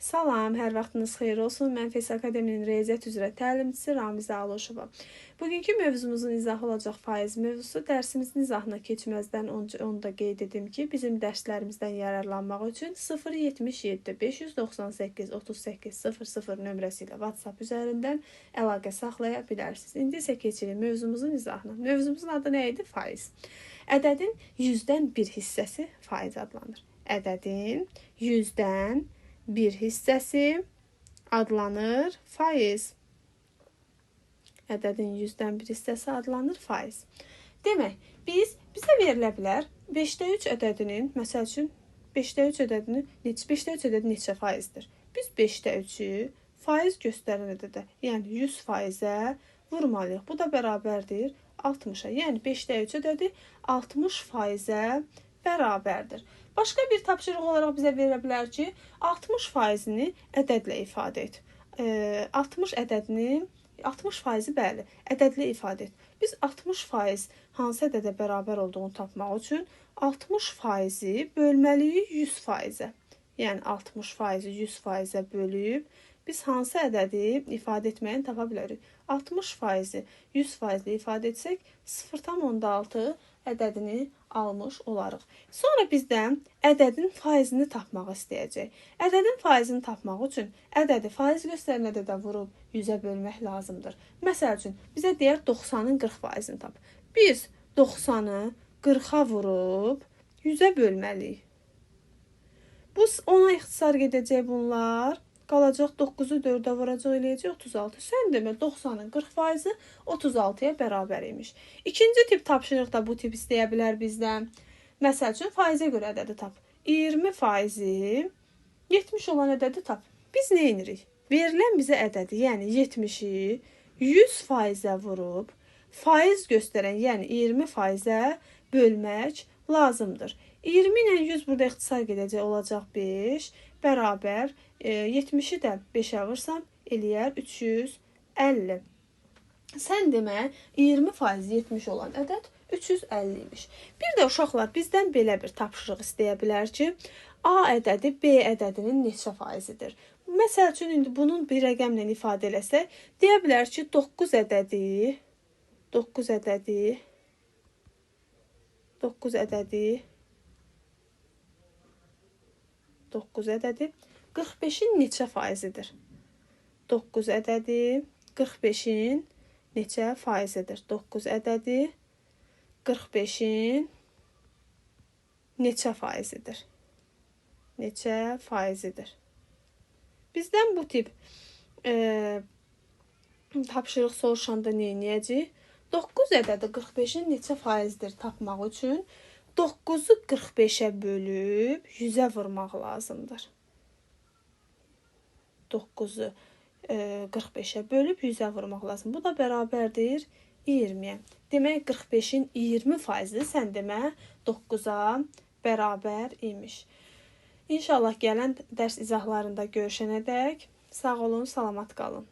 Salam, hər vaxtınız xeyir olsun. Mən FES Akademinin riyaziyyat üzrə təlimçisi Ramizə Aloşova. Bugünkü mövzumuzun izahı olacaq faiz mövzusu. Dərsimizin izahına keçməzdən onu da qeyd edim ki, bizim dərslərimizdən yararlanmaq üçün 077 598 38 00 nömrəsi ilə WhatsApp üzərindən əlaqə saxlaya bilərsiniz. İndi isə keçirik mövzumuzun izahına. Mövzumuzun adı nə idi? Faiz. Ədədin 100-dən 1 hissəsi faiz adlanır. Ədədin 100-dən 1 hissəsi adlanır faiz. Ədədin 100-dən 1 hissəsi adlanır faiz. Demək, bizə verilə bilər 5-də 3 ədədinin, məsəl üçün 5-də 3 ədədi neçə faizdir? Biz 5-də 3-ü faiz göstərən ədədə, yəni 100%-ə vurmalıyıq. Bu da bərabərdir 60-a. Yəni 5-də 3 ədədi 60%-ə bərabərdir. Başqa bir tapşırıq olaraq bizə verilə bilər ki, 60%-ni ədədlə ifadə et. 60%-i bəli, ədədlə ifadə et. Biz 60% hansı ədədə bərabər olduğunu tapmaq üçün 60%-i bölməliyik 100%-ə. Yəni 60%-i 100%-ə bölüb biz hansı ədədi ifadə etməyini tapa bilərik. 60%-i 100%-lə ifadə etsək 0,6 ədədini almış olarıq. Sonra bizdən ədədin faizini tapmaq istəyəcək. Ədədin faizini tapmaq üçün ədədi faiz göstərən ədədə vurub 100-ə bölmək lazımdır. Məsəl üçün, bizə deyər 90-ın 40%-ni tap. Biz 90-ı 40-a vurub 100-ə bölməliyik. Bu 10-a ixtisar gedəcək bunlar. Qalacaq 9-u 4-ə vuracaq eləyəcək 36. Sən demə 90-ın 40%-i 36-ya bərabər imiş. İkinci tip tapşırıq da bu tip istəyə bilər bizdən. Məsəl üçün faizə görə ədədi tap. 20%-i 70 olan ədədi tap. Biz nə edirik? Verilən bizə ədədi, yəni 70-i 100%-ə vurub faiz göstərən, yəni 20%-ə bölmək lazımdır. 20 ilə 100 burada ixtisar gedəcək, olacaq 5, bərabər 70-i də 5-ə vursam, eləyər 350. Sən demə, 20% 70 olan ədəd 350 imiş. Bir də uşaqlar bizdən belə bir tapşırıq istəyə bilər ki, A ədədi B ədədinin neçə faizidir? Məsəl üçün, indi bunun bir rəqəmlə ifadə eləsək, deyə bilər ki, 9 ədədi 45-in neçə faizidir? 9 ədədi 45-in neçə faizidir? 9 ədədi 45-in neçə faizidir? Neçə faizidir? Bizdən bu tip tapşırıq soruşanda nə edəcəyik? 9 ədədi 45-in neçə faizdir tapmaq üçün 9-u 45-ə bölüb 100-ə vurmaq lazımdır. 9-u 45-ə bölüb 100-ə vurmaq lazım. Bu da bərabərdir 20-yə. Demək, 45-in 20%-i sən demə 9-a bərabər imiş. İnşallah gələn dərs izahlarında görüşənədək sağ olun, salamat qalın.